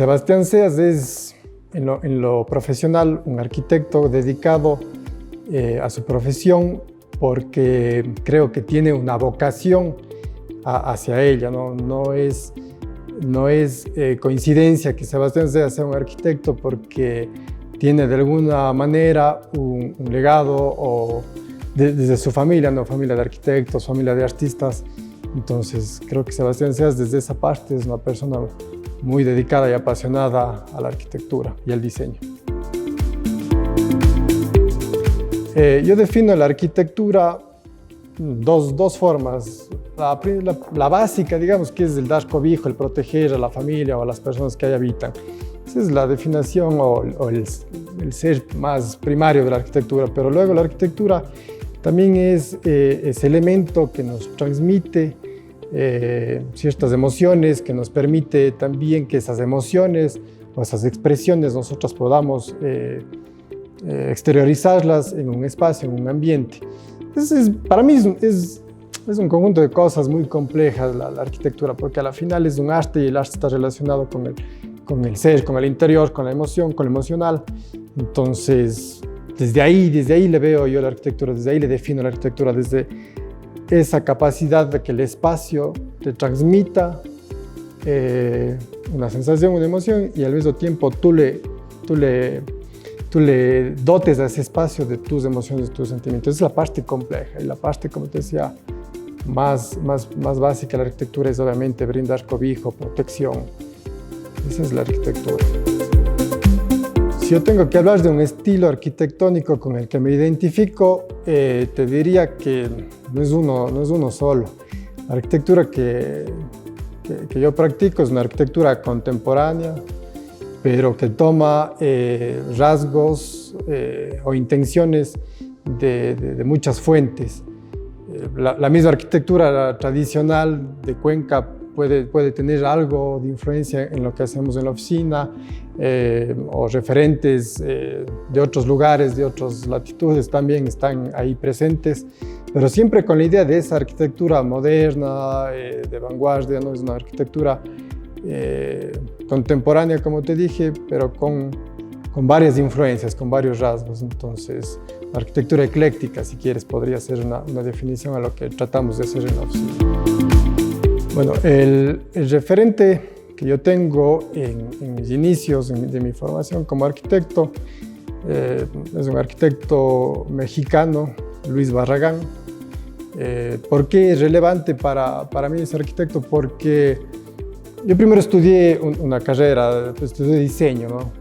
Sebastián Seas es, en lo profesional, un arquitecto dedicado a su profesión porque creo que tiene una vocación hacia ella. No es coincidencia que Sebastián Seas sea un arquitecto porque tiene de alguna manera un legado o desde su familia, ¿no? Familia de arquitectos, familia de artistas. Entonces creo que Sebastián Seas desde esa parte es una persona muy dedicada y apasionada a la arquitectura y al diseño. Yo defino la arquitectura dos formas. La básica, digamos, que es el dar cobijo, el proteger a la familia o a las personas que ahí habitan. Esa es la definición o el ser más primario de la arquitectura, pero luego la arquitectura también es ese elemento que nos transmite ciertas emociones, que nos permite también que esas emociones o esas expresiones nosotros podamos exteriorizarlas en un espacio, en un ambiente. Entonces, para mí es un conjunto de cosas muy complejas la arquitectura, porque a la final es un arte y el arte está relacionado con el ser, con el interior, con la emoción, con lo emocional. Entonces, desde ahí le veo yo la arquitectura, desde ahí le defino la arquitectura, desde esa capacidad de que el espacio te transmita una sensación, una emoción y al mismo tiempo tú le dotes a ese espacio de tus emociones, de tus sentimientos. Esa es la parte compleja y la parte, como te decía, más básica de la arquitectura es obviamente brindar cobijo, protección. Esa es la arquitectura. Si yo tengo que hablar de un estilo arquitectónico con el que me identifico, te diría que no es uno solo. La arquitectura que yo practico es una arquitectura contemporánea, pero que toma rasgos o intenciones de muchas fuentes. La misma arquitectura tradicional de Cuenca puede tener algo de influencia en lo que hacemos en la oficina o referentes de otros lugares, de otras latitudes también están ahí presentes, pero siempre con la idea de esa arquitectura moderna, de vanguardia, ¿no? Es una arquitectura contemporánea, como te dije, pero con varias influencias, con varios rasgos. Entonces, arquitectura ecléctica, si quieres, podría ser una definición a lo que tratamos de hacer en la oficina. Bueno, el referente que yo tengo en mis inicios de mi formación como arquitecto es un arquitecto mexicano, Luis Barragán. ¿Por qué es relevante para mí ese arquitecto? Porque yo primero estudié una carrera, estudié diseño, ¿no?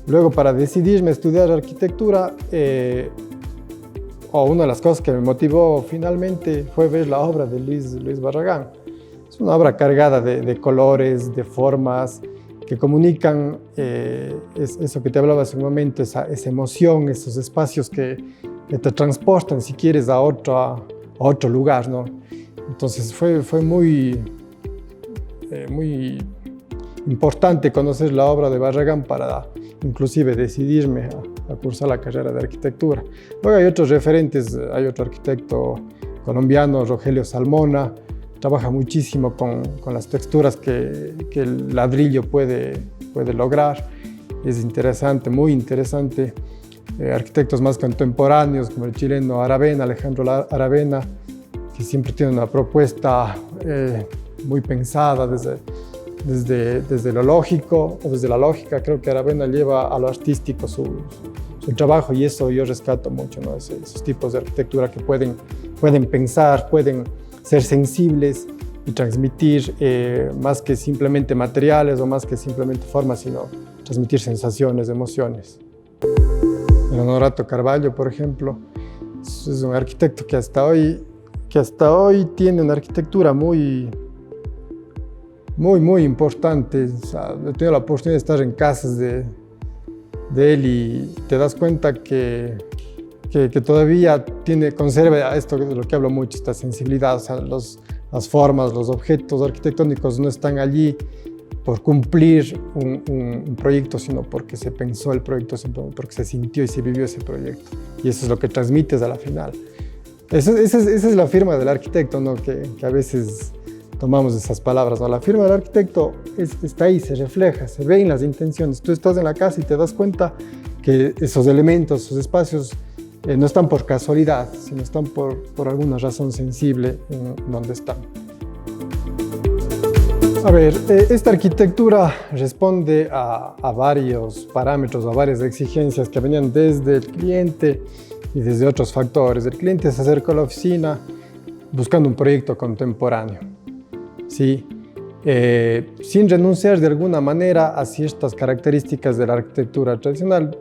Luego, para decidirme a estudiar arquitectura, una de las cosas que me motivó finalmente fue ver la obra de Luis Barragán. Es una obra cargada de colores, de formas, que comunican eso que te hablaba hace un momento, esa emoción, esos espacios que te transportan, si quieres, a otro lugar, ¿no? Entonces fue muy importante conocer la obra de Barragán para inclusive decidirme a cursar la carrera de arquitectura. Luego hay otros referentes, hay otro arquitecto colombiano, Rogelio Salmona, trabaja muchísimo con las texturas que el ladrillo puede lograr. Es interesante, muy interesante. Arquitectos más contemporáneos como el chileno Alejandro Aravena, que siempre tiene una propuesta muy pensada desde lo lógico o desde la lógica. Creo que Aravena lleva a lo artístico su trabajo y eso yo rescato mucho, ¿no? Esos tipos de arquitectura que pueden pensar, pueden ser sensibles y transmitir más que simplemente materiales o más que simplemente formas, sino transmitir sensaciones, emociones. El Honorato Carvalho, por ejemplo, es un arquitecto que hasta hoy tiene una arquitectura muy importante. O sea, he tenido la oportunidad de estar en casas de él y te das cuenta que todavía conserva esto de lo que hablo mucho, esta sensibilidad. O sea, las formas, los objetos arquitectónicos no están allí por cumplir un proyecto, sino porque se pensó el proyecto, porque se sintió y se vivió ese proyecto. Y eso es lo que transmites a la final. Esa es la firma del arquitecto, ¿no? Que a veces tomamos esas palabras, ¿no? La firma del arquitecto está ahí, se refleja, se ven las intenciones. Tú estás en la casa y te das cuenta que esos elementos, esos espacios no están por casualidad, sino están por alguna razón sensible en donde están. A ver, esta arquitectura responde a varios parámetros, a varias exigencias que venían desde el cliente y desde otros factores. El cliente se acercó a la oficina buscando un proyecto contemporáneo, ¿sí? Sin renunciar de alguna manera a ciertas características de la arquitectura tradicional.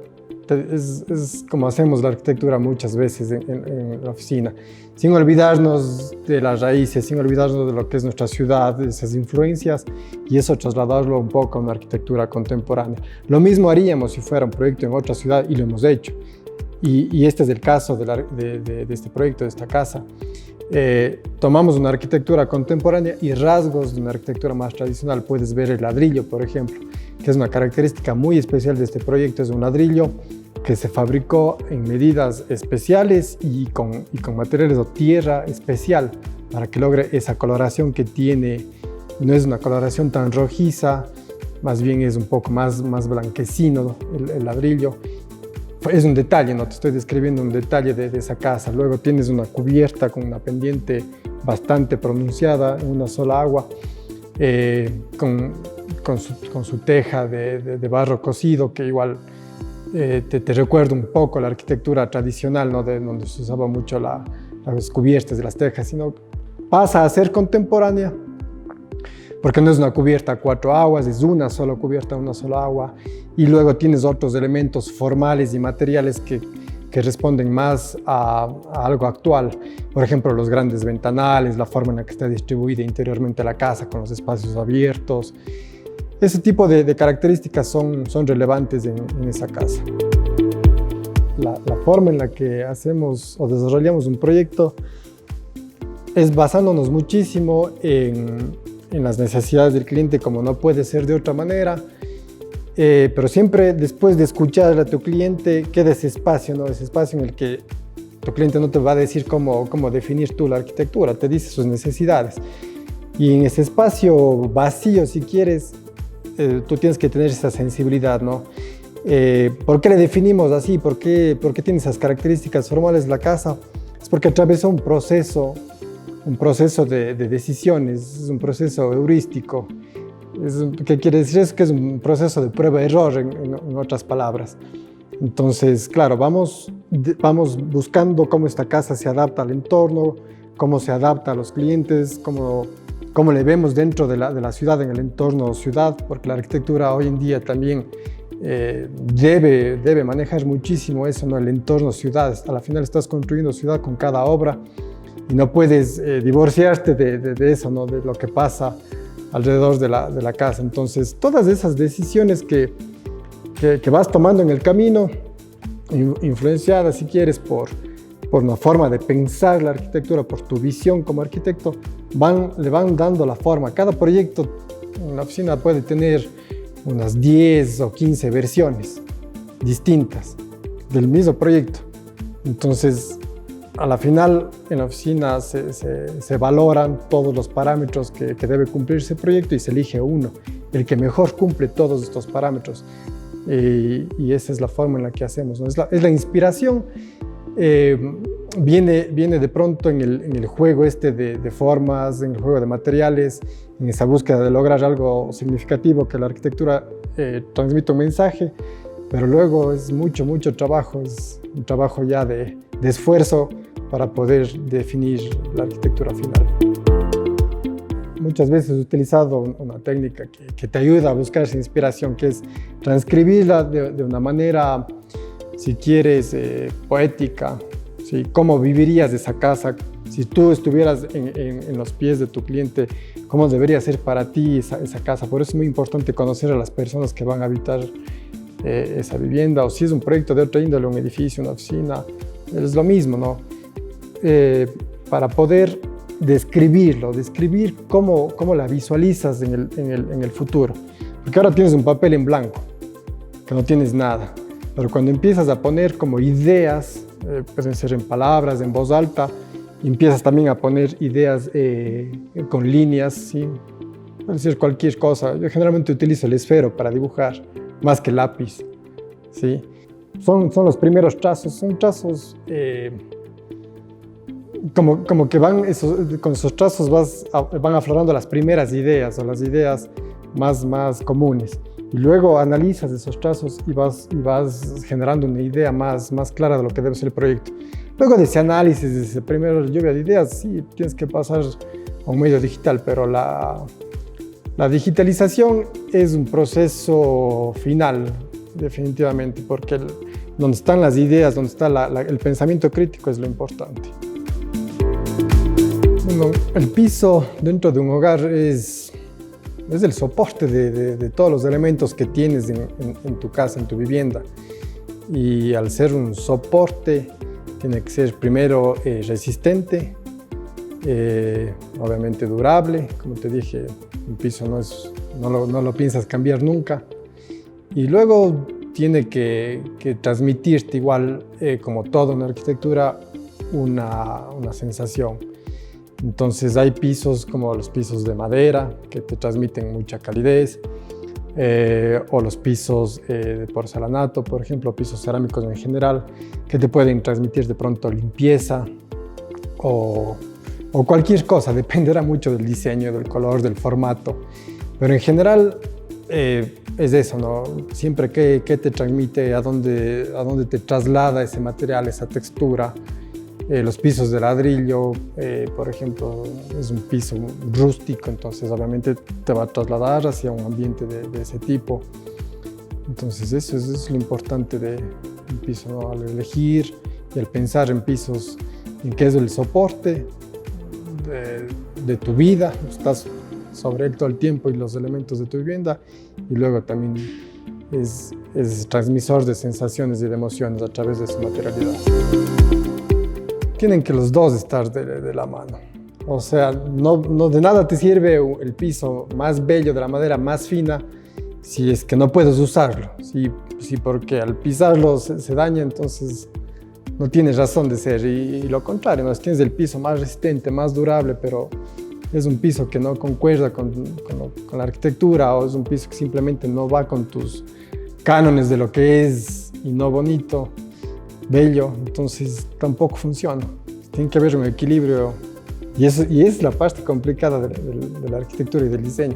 Es como hacemos la arquitectura muchas veces en la oficina, sin olvidarnos de las raíces, sin olvidarnos de lo que es nuestra ciudad, de esas influencias, y eso trasladarlo un poco a una arquitectura contemporánea. Lo mismo haríamos si fuera un proyecto en otra ciudad, y lo hemos hecho. Y este es el caso de este proyecto, de esta casa. Tomamos una arquitectura contemporánea y rasgos de una arquitectura más tradicional. Puedes ver el ladrillo, por ejemplo, que es una característica muy especial de este proyecto. Es un ladrillo que se fabricó en medidas especiales y con materiales o tierra especial para que logre esa coloración que tiene. No es una coloración tan rojiza, más bien es un poco más blanquecino el ladrillo. Es un detalle, no te estoy describiendo un detalle de esa casa. Luego tienes una cubierta con una pendiente bastante pronunciada en una sola agua, con su teja de barro cocido, que igual te recuerda un poco la arquitectura tradicional, ¿no? De donde se usaba mucho las cubiertas de las tejas, sino pasa a ser contemporánea, porque no es una cubierta a 4 aguas, es una sola cubierta a una sola agua, y luego tienes otros elementos formales y materiales que responden más a algo actual. Por ejemplo, los grandes ventanales, la forma en la que está distribuida interiormente la casa con los espacios abiertos. Ese tipo de características son relevantes en esa casa. La forma en la que hacemos o desarrollamos un proyecto es basándonos muchísimo en las necesidades del cliente, como no puede ser de otra manera, pero siempre después de escuchar a tu cliente queda ese espacio, ¿no? Ese espacio en el que tu cliente no te va a decir cómo definir tú la arquitectura, te dice sus necesidades. Y en ese espacio vacío, si quieres, tú tienes que tener esa sensibilidad, ¿no? ¿Por qué le definimos así? ¿Por qué tiene esas características formales la casa? Es porque atravesó un proceso de decisiones, es un proceso heurístico. ¿Qué quiere decir? Es que es un proceso de prueba-error, en otras palabras. Entonces, claro, vamos buscando cómo esta casa se adapta al entorno, cómo se adapta a los clientes, cómo le vemos dentro de la ciudad, en el entorno ciudad, porque la arquitectura hoy en día también debe manejar muchísimo eso, ¿no? El entorno ciudad. A la final estás construyendo ciudad con cada obra y no puedes divorciarte de eso, ¿no? De lo que pasa alrededor de la casa. Entonces, todas esas decisiones que vas tomando en el camino, influenciadas, si quieres, por una forma de pensar la arquitectura, por tu visión como arquitecto, le van dando la forma. Cada proyecto en la oficina puede tener unas 10 o 15 versiones distintas del mismo proyecto. Entonces, a la final, en la oficina se valoran todos los parámetros que debe cumplir ese proyecto y se elige uno, el que mejor cumple todos estos parámetros. Y esa es la forma en la que hacemos, ¿no? Es la inspiración. Viene de pronto en el juego de formas, en el juego de materiales, en esa búsqueda de lograr algo significativo, que la arquitectura transmite un mensaje, pero luego es mucho trabajo, es un trabajo ya de esfuerzo para poder definir la arquitectura final. Muchas veces he utilizado una técnica que te ayuda a buscar esa inspiración, que es transcribirla de una manera, si quieres, poética. ¿Sí? ¿Cómo vivirías esa casa? Si tú estuvieras en los pies de tu cliente, ¿cómo debería ser para ti esa casa? Por eso es muy importante conocer a las personas que van a habitar esa vivienda, o si es un proyecto de otra índole, un edificio, una oficina, es lo mismo, ¿no? Para poder describir cómo la visualizas en el futuro. Porque ahora tienes un papel en blanco, que no tienes nada. Pero cuando empiezas a poner como ideas, pueden ser en palabras, en voz alta, empiezas también a poner ideas con líneas, ¿sí? Puede ser cualquier cosa. Yo generalmente utilizo el esfero para dibujar, más que el lápiz, ¿sí? Son los primeros trazos, son trazos como que con esos trazos van aflorando las primeras ideas o las ideas más comunes. Y luego analizas esos trazos y vas generando una idea más clara de lo que debe ser el proyecto. Luego de ese análisis, de esa primera lluvia de ideas, sí, tienes que pasar a un medio digital, pero la digitalización es un proceso final, definitivamente, porque donde están las ideas, donde está el pensamiento crítico es lo importante. Bueno, el piso dentro de un hogar es el soporte de todos los elementos que tienes en tu casa, en tu vivienda. Y al ser un soporte, tiene que ser primero resistente, obviamente durable. Como te dije, un piso no lo piensas cambiar nunca. Y luego tiene que transmitirte igual, como todo en arquitectura, una sensación. Entonces hay pisos como los pisos de madera que te transmiten mucha calidez, o los pisos de porcelanato, por ejemplo, pisos cerámicos en general, que te pueden transmitir de pronto limpieza o cualquier cosa, dependerá mucho del diseño, del color, del formato. Pero en general es eso, ¿no? Siempre qué te transmite, a dónde te traslada ese material, esa textura. Los pisos de ladrillo, por ejemplo, es un piso rústico, entonces obviamente te va a trasladar hacia un ambiente de ese tipo. Entonces eso es lo importante de un piso, ¿no? Al elegir y al pensar en pisos, en qué es el soporte de tu vida, estás sobre él todo el tiempo y los elementos de tu vivienda, y luego también es transmisor de sensaciones y de emociones a través de su materialidad. Tienen que los dos estar de la mano. O sea, no de nada te sirve el piso más bello, de la madera más fina, si es que no puedes usarlo. Si porque al pisarlo se daña, entonces no tienes razón de ser. Y lo contrario, ¿no? Si tienes el piso más resistente, más durable, pero es un piso que no concuerda con la arquitectura, o es un piso que simplemente no va con tus cánones de lo que es y no bonito, bello, entonces tampoco funciona. Tiene que haber un equilibrio, y es la parte complicada de la arquitectura y del diseño,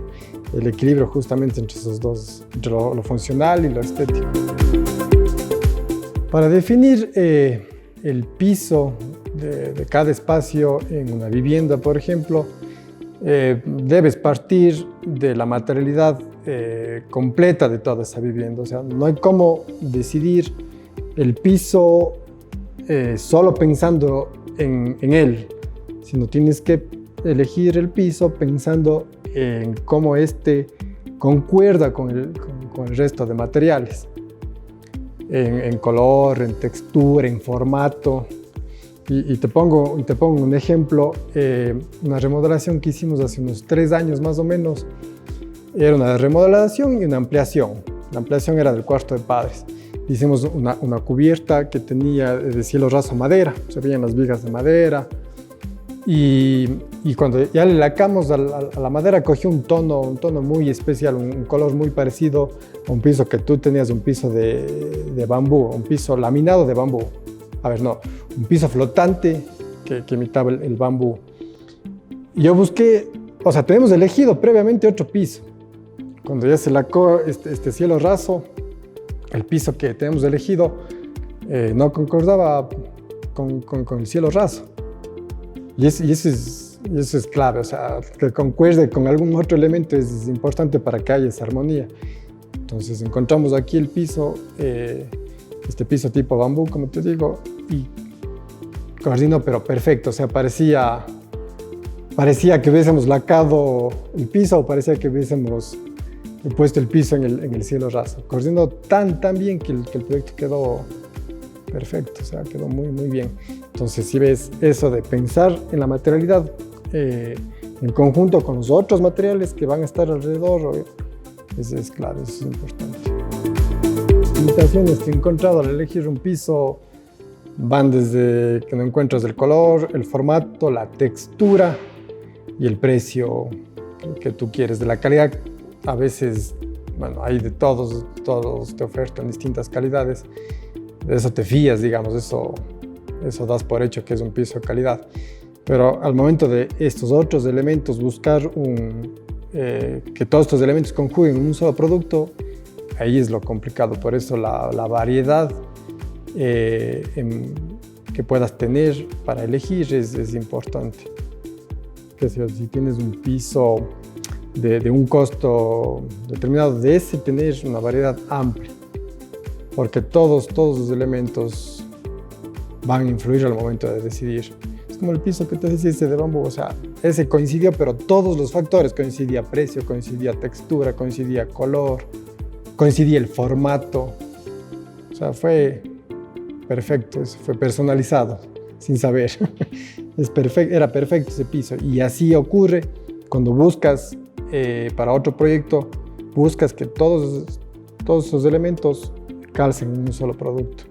el equilibrio justamente entre esos dos, entre lo funcional y lo estético. Para definir el piso de cada espacio en una vivienda, por ejemplo, debes partir de la materialidad completa de toda esa vivienda. O sea, no hay cómo decidir el piso solo pensando en él, sino tienes que elegir el piso pensando en cómo este concuerda con el resto de materiales, en color, en textura, en formato. Y te pongo un ejemplo, una remodelación que hicimos hace unos 3 años más o menos. Era una remodelación y una ampliación. La ampliación era del cuarto de padres. Hicimos una cubierta que tenía de cielo raso madera, se veían las vigas de madera, y cuando ya le lacamos a la madera cogió un tono muy especial, un color muy parecido a un piso que tú tenías, un piso de bambú, un piso laminado de bambú. A ver, no, un piso flotante que imitaba el bambú. Y yo busqué, o sea, tenemos elegido previamente otro piso. Cuando ya se lacó este cielo raso, el piso que tenemos elegido no concordaba con el cielo raso. Y eso es clave, o sea, que concuerde con algún otro elemento es importante para que haya esa armonía. Entonces encontramos aquí el piso, este piso tipo bambú, como te digo, y coordinó, pero perfecto, o sea, parecía que hubiésemos lacado el piso, o parecía que hubiésemos puesto el piso en el cielo raso. Coordinó tan bien que el proyecto quedó perfecto, o sea, quedó muy bien. Entonces, si ves eso de pensar en la materialidad en conjunto con los otros materiales que van a estar alrededor, es clave, eso es importante. Limitaciones que he encontrado al elegir un piso, van desde que no encuentras el color, el formato, la textura y el precio que tú quieres. De la calidad, a veces, bueno, hay de todos te ofertan distintas calidades. De eso te fías, digamos, eso das por hecho que es un piso de calidad. Pero al momento de estos otros elementos, buscar que todos estos elementos conjuguen en un solo producto, ahí es lo complicado. Por eso la variedad que puedas tener para elegir es importante. Que si tienes un piso de un costo determinado, de ese tener una variedad amplia, porque todos los elementos van a influir al momento de decidir. Es como el piso que te decía, ese de bambú, o sea, ese coincidió, pero todos los factores, coincidía precio, coincidía textura, coincidía color, coincidía el formato, o sea, fue perfecto, fue personalizado, sin saber. Era perfecto ese piso, y así ocurre cuando buscas para otro proyecto, buscas que todos esos elementos calcen en un solo producto.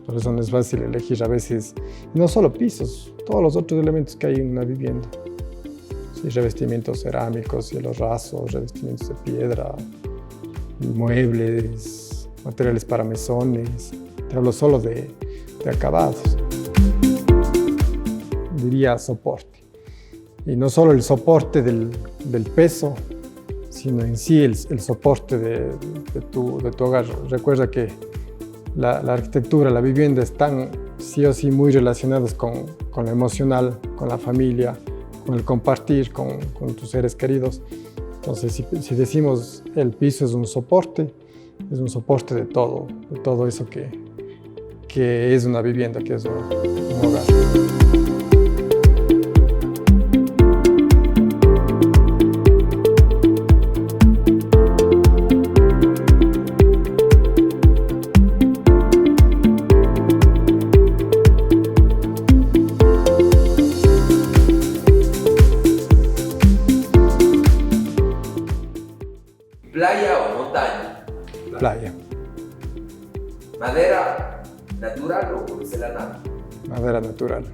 Por eso no es fácil elegir a veces, no solo pisos, todos los otros elementos que hay en una vivienda. Sí, revestimientos cerámicos, cielos rasos, revestimientos de piedra, muebles, materiales para mesones. Te hablo solo de acabados. Diría soporte. Y no solo el soporte del peso, sino en sí el soporte de tu hogar. Recuerda que la arquitectura, la vivienda están sí o sí muy relacionadas con lo emocional, con la familia, con el compartir con tus seres queridos. Entonces, si decimos el piso es un soporte de todo eso que es una vivienda, que es un hogar. ¿Playa o montaña? Playa. ¿Madera natural o porcelanato? Madera natural.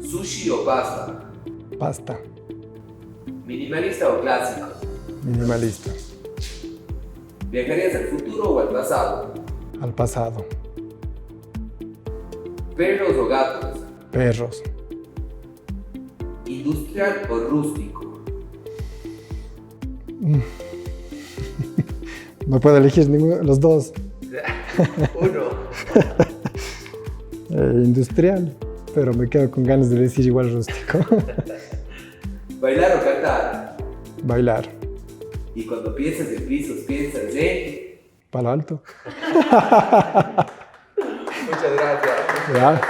¿Sushi o pasta? Pasta. ¿Minimalista o clásico? Minimalista. ¿Viajarías al futuro o al pasado? Al pasado. ¿Perros o gatos? Perros. ¿Industrial o rústico? No puedo elegir ninguno, los dos. Uno. Industrial, pero me quedo con ganas de decir igual rústico. ¿Bailar o cantar? Bailar. Y cuando piensas en pisos, piensas en... Palo Alto. Muchas gracias. ¿Ya?